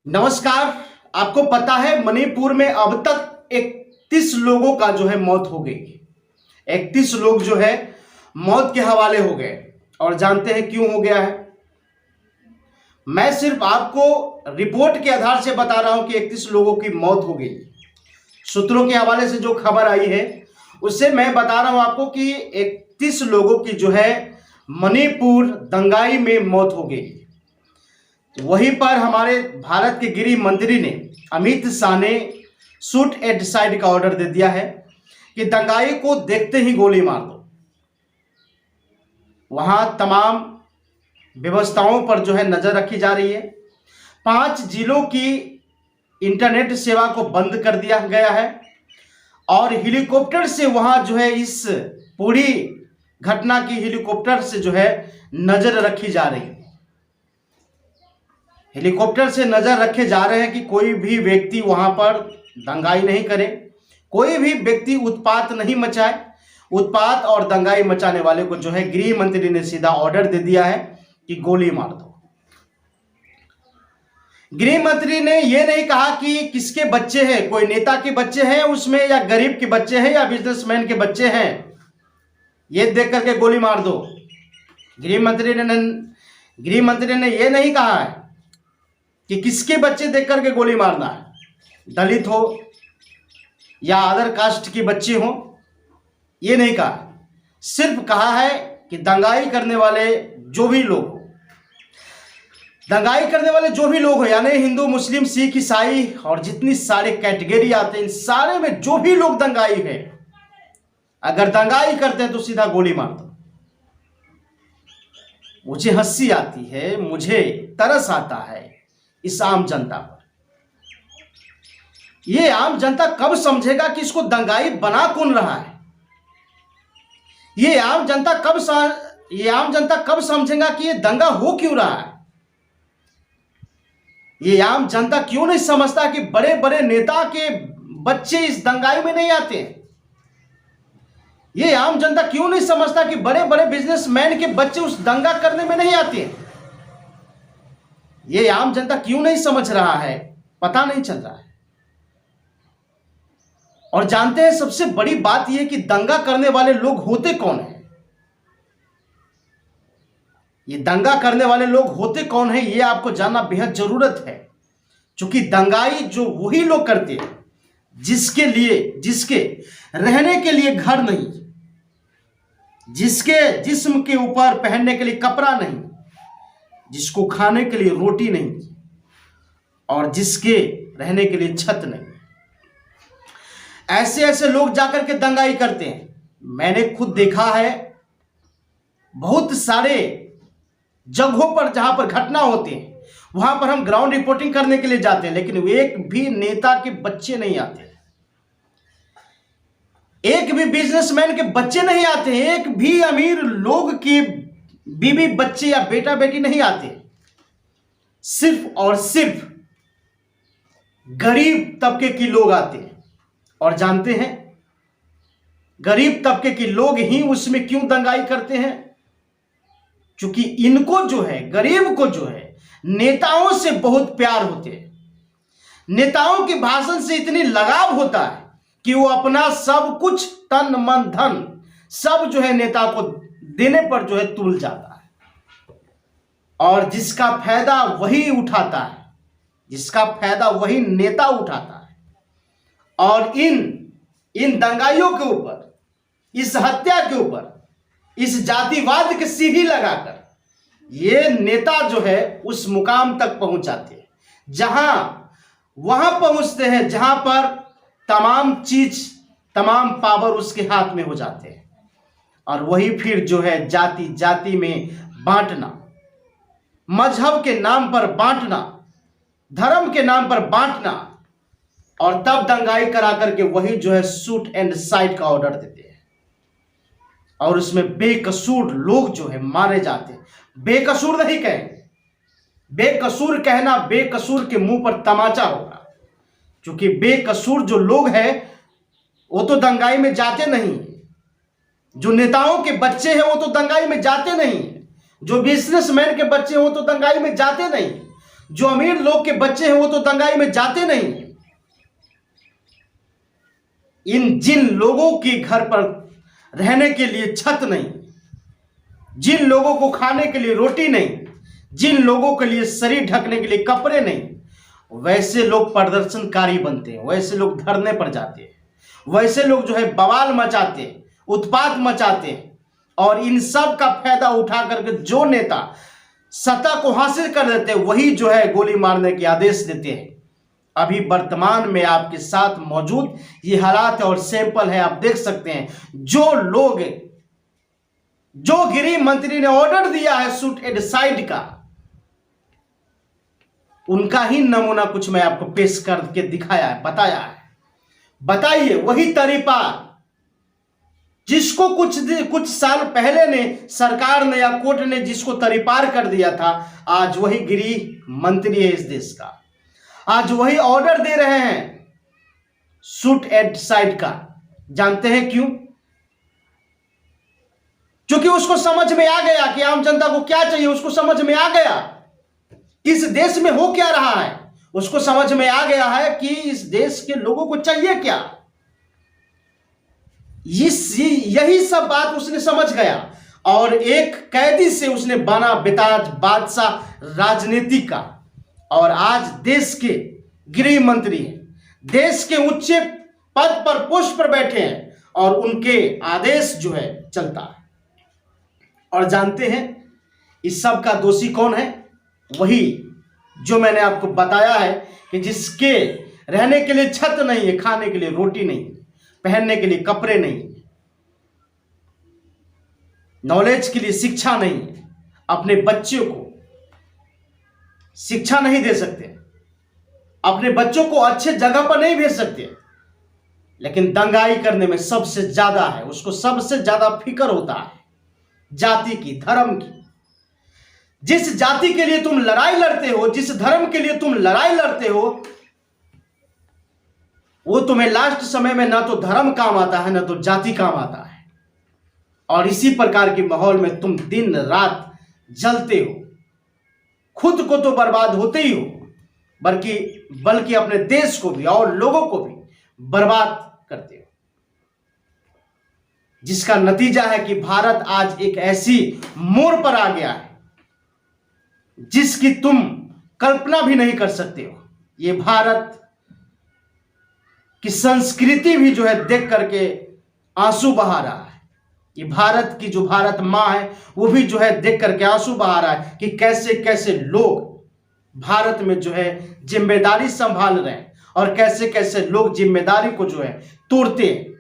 नमस्कार। आपको पता है मणिपुर में अब तक 31 लोगों का जो है मौत हो गई। 31 लोग जो है मौत के हवाले हो गए। और जानते हैं क्यों हो गया है? मैं सिर्फ आपको रिपोर्ट के आधार से बता रहा हूं कि 31 लोगों की मौत हो गई। सूत्रों के हवाले से जो खबर आई है उससे मैं बता रहा हूं आपको कि 31 लोगों की जो है मणिपुर दंगाई में मौत हो गई। वहीं पर हमारे भारत के गृह मंत्री ने अमित शाह ने शूट एट डिसाइड का ऑर्डर दे दिया है कि दंगाई को देखते ही गोली मार दो। वहां तमाम व्यवस्थाओं पर जो है नजर रखी जा रही है। 5 जिलों की इंटरनेट सेवा को बंद कर दिया गया है और हेलीकॉप्टर से वहां जो है इस पूरी घटना की हेलीकॉप्टर से जो है नजर रखी जा रही है। हेलीकॉप्टर से नजर रखे जा रहे हैं कि कोई भी व्यक्ति वहां पर दंगाई नहीं करे, कोई भी व्यक्ति उत्पात नहीं मचाए। उत्पात और दंगाई मचाने वाले को जो है गृह मंत्री ने सीधा ऑर्डर दे दिया है कि गोली मार दो। गृह मंत्री ने यह नहीं कहा कि किसके बच्चे हैं, कोई नेता के बच्चे हैं उसमें या गरीब के बच्चे हैं या बिजनेसमैन के बच्चे हैं, ये देख करके गोली मार दो। गृह मंत्री ने यह नहीं कहा है कि किसके बच्चे देख करके गोली मारना है, दलित हो या अदर कास्ट की बच्ची हो, ये नहीं कहा। सिर्फ कहा है कि दंगाई करने वाले जो भी लोग हो, दंगाई करने वाले जो भी लोग हो, यानी हिंदू मुस्लिम सिख ईसाई और जितनी सारे कैटेगरी आते हैं, इन सारे में जो भी लोग दंगाई है, अगर दंगाई करते हैं तो सीधा गोली मार दो। मुझे हंसी आती है, मुझे तरस आता है इस आम जनता पर। यह आम जनता कब समझेगा कि इसको दंगाई बना कौन रहा है? यह आम जनता कब समझेगा कि यह दंगा हो क्यों रहा है? यह आम जनता क्यों नहीं समझता कि बड़े बड़े नेता के बच्चे इस दंगाई में नहीं आते हैं? यह आम जनता क्यों नहीं समझता कि बड़े बड़े बिजनेसमैन के बच्चे उस दंगा करने में नहीं आते हैं? ये आम जनता क्यों नहीं समझ रहा है? पता नहीं चल रहा है। और जानते हैं सबसे बड़ी बात यह कि दंगा करने वाले लोग होते कौन हैं? ये दंगा करने वाले लोग होते कौन हैं, ये आपको जानना बेहद जरूरत है। क्योंकि दंगाई जो वही लोग करते हैं जिसके रहने के लिए घर नहीं, जिसके जिस्म के ऊपर पहनने के लिए कपड़ा नहीं, जिसको खाने के लिए रोटी नहीं और जिसके रहने के लिए छत नहीं, ऐसे लोग जाकर के दंगाई करते हैं। मैंने खुद देखा है बहुत सारे जगहों पर जहां पर घटना होती है, वहां पर हम ग्राउंड रिपोर्टिंग करने के लिए जाते हैं, लेकिन एक भी नेता के बच्चे नहीं आते, एक भी बिजनेसमैन के बच्चे नहीं आते, एक भी अमीर लोग की बीवी बच्चे या बेटा बेटी नहीं आते। सिर्फ और सिर्फ गरीब तबके के लोग आते हैं। और जानते हैं गरीब तबके के लोग ही उसमें क्यों दंगाई करते हैं? क्योंकि इनको जो है, गरीब को जो है, नेताओं से बहुत प्यार होते हैं। नेताओं के भाषण से इतनी लगाव होता है कि वो अपना सब कुछ तन मन धन सब जो है नेता को देने पर जो है तुल जाता है। और जिसका फायदा वही उठाता है, जिसका फायदा वही नेता उठाता है। और इन दंगाइयों के ऊपर, इस हत्या के ऊपर, इस जातिवाद के सीढ़ी लगाकर ये नेता जो है उस मुकाम तक पहुंच जाते हैं, वहां पहुंचते हैं जहां पर तमाम पावर उसके हाथ में हो जाते हैं। और वही फिर जो है जाति जाति में बांटना, मजहब के नाम पर बांटना, धर्म के नाम पर बांटना, और तब दंगाई करा करके वही जो है शूट एंड साइड का ऑर्डर देते हैं। और उसमें बेकसूर लोग जो है मारे जाते हैं। बेकसूर नहीं कहेंगे, बेकसूर कहना बेकसूर के मुंह पर तमाचा होगा। क्योंकि बेकसूर जो लोग हैं वो तो दंगाई में जाते नहीं, जो नेताओं के बच्चे हैं वो तो दंगाई में जाते नहीं, जो बिजनेसमैन के बच्चे हैं वो तो दंगाई में जाते नहीं, जो अमीर लोग के बच्चे हैं वो तो दंगाई में जाते नहीं। इन जिन लोगों के घर पर रहने के लिए छत नहीं, जिन लोगों को खाने के लिए रोटी नहीं, जिन लोगों के लिए शरीर ढकने के लिए कपड़े नहीं, वैसे लोग प्रदर्शनकारी बनते हैं, वैसे लोग धरने पर जाते हैं, वैसे लोग जो है बवाल मचाते हैं, उत्पात मचाते हैं। और इन सब का फायदा उठा करके जो नेता सत्ता को हासिल कर देते हैं वही जो है गोली मारने के आदेश देते हैं। अभी वर्तमान में आपके साथ मौजूद ये हालात है और सैंपल है, आप देख सकते हैं। जो लोग, जो गृह मंत्री ने ऑर्डर दिया है शूट एट साइड का, उनका ही नमूना कुछ मैं आपको पेश करके दिखाया है, बताया है। बताइए, वही तरीका जिसको कुछ साल पहले ने सरकार ने या कोर्ट ने जिसको तरीपार कर दिया था, आज वही गृह मंत्री है इस देश का, आज वही ऑर्डर दे रहे हैं शूट एट साइड का। जानते हैं क्यों? क्योंकि उसको समझ में आ गया कि आम जनता को क्या चाहिए, उसको समझ में आ गया इस देश में हो क्या रहा है, उसको समझ में आ गया है कि इस देश के लोगों को चाहिए क्या। यही सब बात उसने समझ गया और एक कैदी से उसने बना बेताज बादशाह राजनीति का। और आज देश के गृह मंत्री हैं, देश के उच्च पद पर पोस्ट पर बैठे हैं और उनके आदेश जो है चलता है। और जानते हैं इस सब का दोषी कौन है? वही जो मैंने आपको बताया है कि जिसके रहने के लिए छत नहीं है, खाने के लिए रोटी नहीं, पहनने के लिए कपड़े नहीं, नॉलेज के लिए शिक्षा नहीं, अपने बच्चों को शिक्षा नहीं दे सकते, अपने बच्चों को अच्छे जगह पर नहीं भेज सकते, लेकिन दंगाई करने में सबसे ज्यादा है, उसको सबसे ज्यादा फिक्र होता है जाति की, धर्म की। जिस जाति के लिए तुम लड़ाई लड़ते हो, जिस धर्म के लिए तुम लड़ाई लड़ते हो, वो तुम्हें लास्ट समय में ना तो धर्म काम आता है ना तो जाति काम आता है। और इसी प्रकार के माहौल में तुम दिन रात जलते हो, खुद को तो बर्बाद होते ही हो, बल्कि अपने देश को भी और लोगों को भी बर्बाद करते हो। जिसका नतीजा है कि भारत आज एक ऐसी मोड़ पर आ गया है जिसकी तुम कल्पना भी नहीं कर सकते हो। ये भारत की संस्कृति भी जो है देख करके आंसू बहा रहा है। ये भारत की जो भारत माँ है वो भी जो है देख करके आंसू बहा रहा है कि कैसे कैसे लोग भारत में जो है जिम्मेदारी संभाल रहे हैं और कैसे कैसे लोग जिम्मेदारी को जो है तोड़ते हैं।